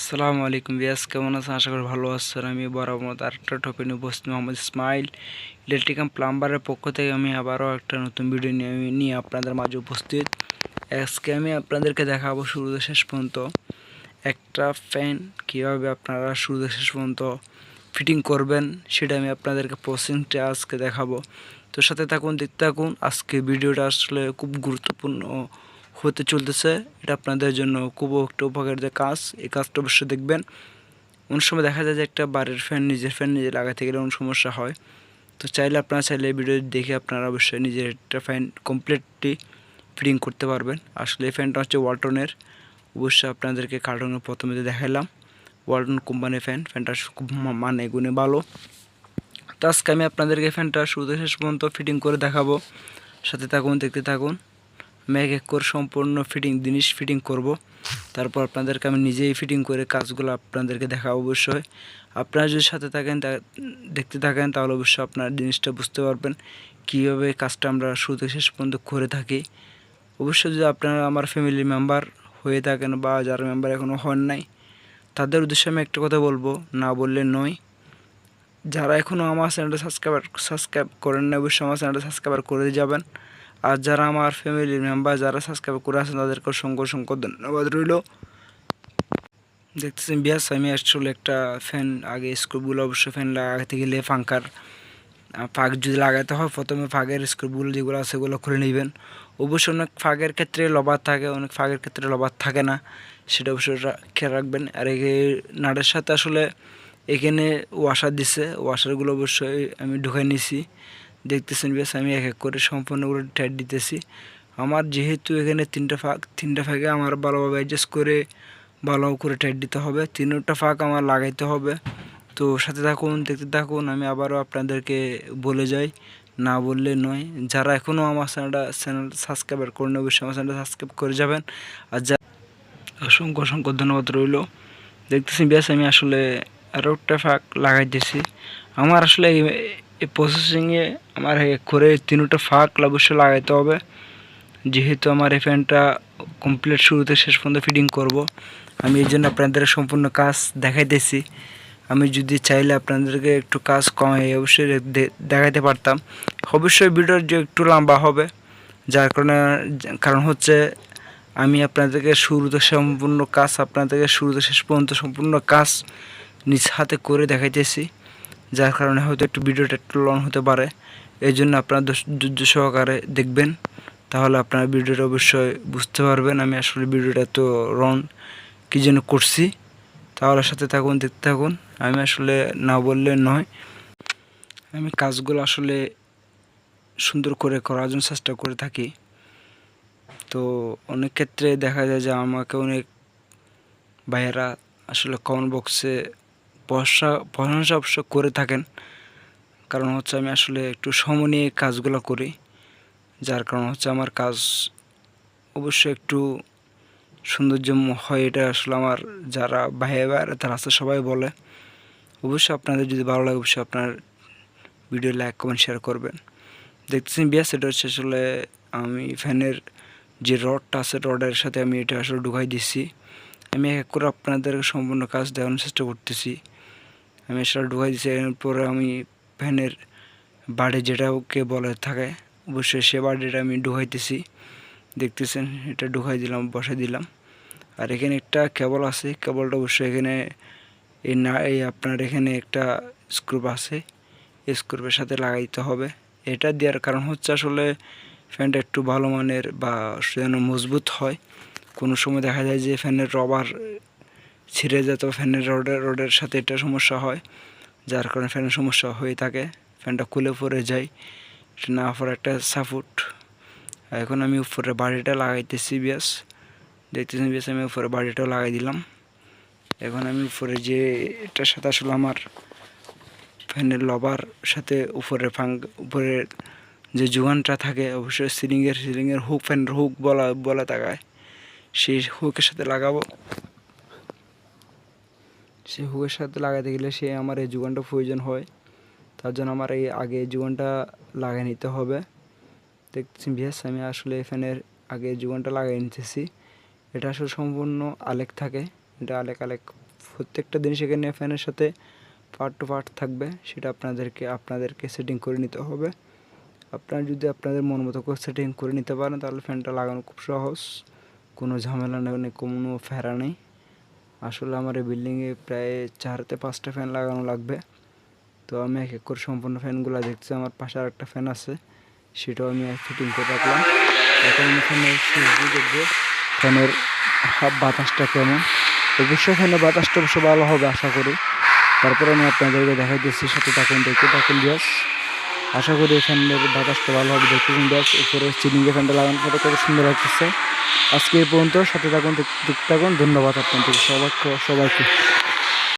আসসালামু আলাইকুম বিয়াস, কেমন আছেন? আশা করি ভালো আছেন। আমি বরাবর মতো আরেকটা টপিক নিয়ে উপস্থিত মোহাম্মদ ইসমাইল, ইলেকট্রিক্যাল প্লাম্বারের পক্ষ থেকে আমি আবারও একটা নতুন ভিডিও নিয়ে আপনাদের মাঝে উপস্থিত। আজকে আমি আপনাদেরকে দেখাবো শুরু থেকে শেষ পর্যন্ত একটা ফ্যান কীভাবে আপনারা শুরু থেকে শেষ পর্যন্ত ফিটিং করবেন, সেটা আমি আপনাদেরকে প্রসেসিংটা আজকে দেখাবো। তো সাথে থাকুন, দেখতে থাকুন। আজকে ভিডিওটা আসলে খুব গুরুত্বপূর্ণ হতে চলতেছে। এটা আপনাদের জন্য খুব একটা উপকারের কাজ। এই কাজটা অবশ্যই দেখবেন। অনেক সময় দেখা যায় যে একটা বাড়ির নিজের ফ্যান নিজে লাগাতে গেলে অনেক সমস্যা হয়। তো আপনারা চাইলে এই ভিডিও দেখে আপনারা অবশ্যই নিজের একটা ফ্যান কমপ্লিটলি ফিটিং করতে পারবেন। আসলে এই ফ্যানটা হচ্ছে ওয়ালটনের। অবশ্যই আপনাদেরকে কার্টুনের প্রথমে দেখাইলাম ওয়ালটন কোম্পানির ফ্যানটা খুব মানে গুণে ভালো। তো আজকে আমি আপনাদেরকে ফ্যানটা শুরু থেকে শেষ পর্যন্ত ফিটিং করে দেখাবো। সাথে থাকুন, দেখতে থাকুন। আমি এক এক করে সম্পূর্ণ জিনিস ফিটিং করব। তারপর আপনাদেরকে আমি নিজেই ফিটিং করে কাজগুলো আপনাদেরকে দেখাবো। অবশ্যই আপনারা যদি সাথে থাকেন, দেখতে থাকেন, তাহলে অবশ্যই আপনার জিনিসটা বুঝতে পারবেন কীভাবে কাজটা আমরা শুরু থেকে শেষ পর্যন্ত করে থাকি। অবশ্যই যদি আপনারা আমার ফ্যামিলি মেম্বার হয়ে থাকেন বা যারা মেম্বার এখনও হন নাই, তাদের উদ্দেশ্যে আমি একটা কথা বলবো, না বললে নয়। যারা এখনও আমার চ্যানেলটা সাবস্ক্রাইব করেন না, অবশ্যই আমার চ্যানেলটা সাবস্ক্রাইব করে যাবেন। আর যারা আমার ফ্যামিলির মেম্বার যারা সাবস্ক্রাইব করে আছেন, তাদেরকে অসংখ্য ধন্যবাদ রইল। দেখতেছেন বিয়াস, আমি আসলে একটা ফ্যান আগে স্ক্রুগুলো অবশ্যই ফ্যান লাগাতে গেলে ফাঁক যদি লাগাতে হয়, প্রথমে ফাঁকের স্ক্রুগুলো যেগুলো আছে সেগুলো খুলে নেবেন। অবশ্যই অনেক ফাঁকের ক্ষেত্রে লবার থাকে, অনেক ফাঁকের ক্ষেত্রে লবার থাকে না, সেটা অবশ্যই খেয়াল রাখবেন। আর এই নাটের সাথে আসলে এখানে ওয়াশার দিছে, ওয়াশারগুলো অবশ্যই আমি ঢুকাই নিছি। দেখতেছেন বেশ, আমি এক এক করে সম্পূর্ণগুলো টাইট দিতেছি। আমার যেহেতু এখানে তিনটা ফাঁকে আমার ভালোভাবে অ্যাডজাস্ট করে ভালো করে টাইট দিতে হবে। তিনটা ফাঁক আমার লাগাইতে হবে। তো সাথে থাকুন, দেখতে থাকুন। আমি আবারও আপনাদেরকে বলে যাই, না বললে নয়। যারা এখনও আমার চ্যানেল সাবস্ক্রাইব করেন, অবশ্যই আমার চ্যানেলটা সাবস্ক্রাইব করে যাবেন। আর যা অসংখ্য ধন্যবাদ রইল। দেখতেছি বেশ, আমি আসলে আরও একটা ফাঁক লাগাইতেছি। আমার আসলে এই প্রসেসিংয়ে আমার করে তিনটা ফাঁক অবশ্যই লাগাইতে হবে, যেহেতু আমার এই ফ্যানটা কমপ্লিট শুরুতে শেষ পর্যন্ত ফিটিং করব। আমি এই জন্য আপনাদের সম্পূর্ণ কাজ দেখাইতেছি। আমি যদি চাইলে আপনাদেরকে একটু কাজ কমাই অবশ্যই দেখাইতে পারতাম। অবশ্যই ভিডিওর যে একটু লম্বা হবে, যার কারণ হচ্ছে আমি আপনাদেরকে শুরুতে শুরুতে শেষ পর্যন্ত সম্পূর্ণ কাজ নিজ হাতে করে দেখাইতেছি, যার কারণে হয়তো একটু ভিডিওটা একটু লং হতে পারে। এই জন্য আপনারা ধৈর্য সহকারে দেখবেন, তাহলে আপনারা ভিডিওটা অবশ্যই বুঝতে পারবেন আমি আসলে ভিডিওটা তো রং কী জন্য করছি। তাহলে সাথে থাকুন, দেখতে থাকুন। আমি আসলে না বললে নয়, আমি কাজগুলো আসলে সুন্দর করে করার জন্য চেষ্টা করে থাকি। তো অনেক ক্ষেত্রে দেখা যায় যে আমাকে অনেক ভাইয়েরা আসলে কমেন্ট বক্সে প্রশংসা অবশ্য করে থাকেন। কারণ হচ্ছে আমি আসলে একটু সময় নিয়ে কাজগুলো করি, যার কারণ হচ্ছে আমার কাজ অবশ্যই একটু সৌন্দর্য হয়। এটা আসলে আমার যারা ভাইয়েরা তারা আছে সবাই বলে। অবশ্যই আপনাদের যদি ভালো লাগে, অবশ্যই আপনার ভিডিও লাইক কমেন্ট শেয়ার করবেন। দেখতেছেন বিয়াস, এটা হচ্ছে আসলে আমি ফ্যানের যে রডটা আছে, রডের সাথে আমি এটা আসলে ঢুকাই দিচ্ছি। আমি এক এক করে আপনাদের সম্পূর্ণ কাজ দেখানোর চেষ্টা করতেছি। আমি আসলে ঢুকাই দিচ্ছি, এরপরে আমি ফ্যানের বাড়ি যেটাকে বলে থাকে, অবশ্যই সে বাড়িটা আমি ঢুকাইতেছি। দেখতেছেন, এটা ঢুকাই দিলাম, বসাই দিলাম। আর এখানে একটা কেবল আছে, কেবলটা অবশ্যই এখানে এই আপনার এখানে একটা স্ক্রুপ আছে, স্ক্রুপের সাথে লাগাইতে হবে। এটা দেওয়ার কারণ হচ্ছে আসলে ফ্যানটা একটু ভালো মানের বা যেন মজবুত হয়। কোনো সময় দেখা যায় যে ফ্যানের রবার ছিঁড়ে যেত, ফ্যানের রডের সাথে এটা সমস্যা হয়, যার কারণে ফ্যানের সমস্যা হয়ে থাকে, ফ্যানটা খুলে পড়ে যায়। না পরে একটা সাপোর্ট। এখন আমি উপরে বাড়িটা লাগাইতেছি বেশ, দেখতেছেন বেশ, আমি উপরে বাড়িটাও লাগাই দিলাম। এখন আমি উপরে যে এটার সাথে আসলে আমার ফ্যানের লবার সাথে উপরের যে জোগানটা থাকে, অবশ্যই সিলিংয়ের হুক, ফ্যানের হুক বলা তাকায়, সেই হুকের সাথে লাগাবো। সেই হুকের সাথে লাগাতে গেলে আমার এই জোগানটা প্রয়োজন হয়, তার জন্য আমার আগে জোগানটা লাগিয়ে নিতে হবে। দেখছি ভিয়াস, আমি আসলে ফ্যানের আগে জোগানটা লাগিয়ে নিতেছি। এটা আসলে সম্পূর্ণ আলেক থাকে, এটা আলেক প্রত্যেকটা জিনিস এখানে ফ্যানের সাথে পার্ট টু পার্ট থাকবে, সেটা আপনাদেরকে সেটিং করে নিতে হবে। আপনারা যদি আপনাদের মন মতো করে সেটিং করে নিতে পারেন তাহলে ফ্যানটা লাগানো খুব সহজ, কোনো ঝামেলা নেই, কোনো ফেরা নেই। আসলে আমার এই বিল্ডিংয়ে প্রায় 4 থেকে 5টা ফ্যান লাগানো লাগবে। তো আমি এক এক করে সম্পূর্ণ ফ্যানগুলো দেখছি। আমার পাশে আরেকটা ফ্যান আছে, সেটাও আমি ফিটিং করে রাখলাম। এখন আমি ফ্যানের সুইচ দিয়ে দেখবো ফ্যানের বাতাসটা কেমন। অবশ্যই ফ্যানের বাতাসটা অবশ্য ভালো হবে আশা করি। তারপরে আমি আপনাদেরকে দেখাই দিচ্ছি, সাথে থাকুন, দেখতে থাকুন ব্যাস। আশা করি ফ্যানের বাতাসটা ভালো হবে, দেখতেছেন ব্যাস। উপরে সিলিংয়ে ফ্যানটা লাগানোর পরে কত সুন্দর লাগতেছে। আজকে এই পর্যন্ত, সাথে থাকুন, দেখতে থাকুন। ধন্যবাদ আপনাদের সবাইকে।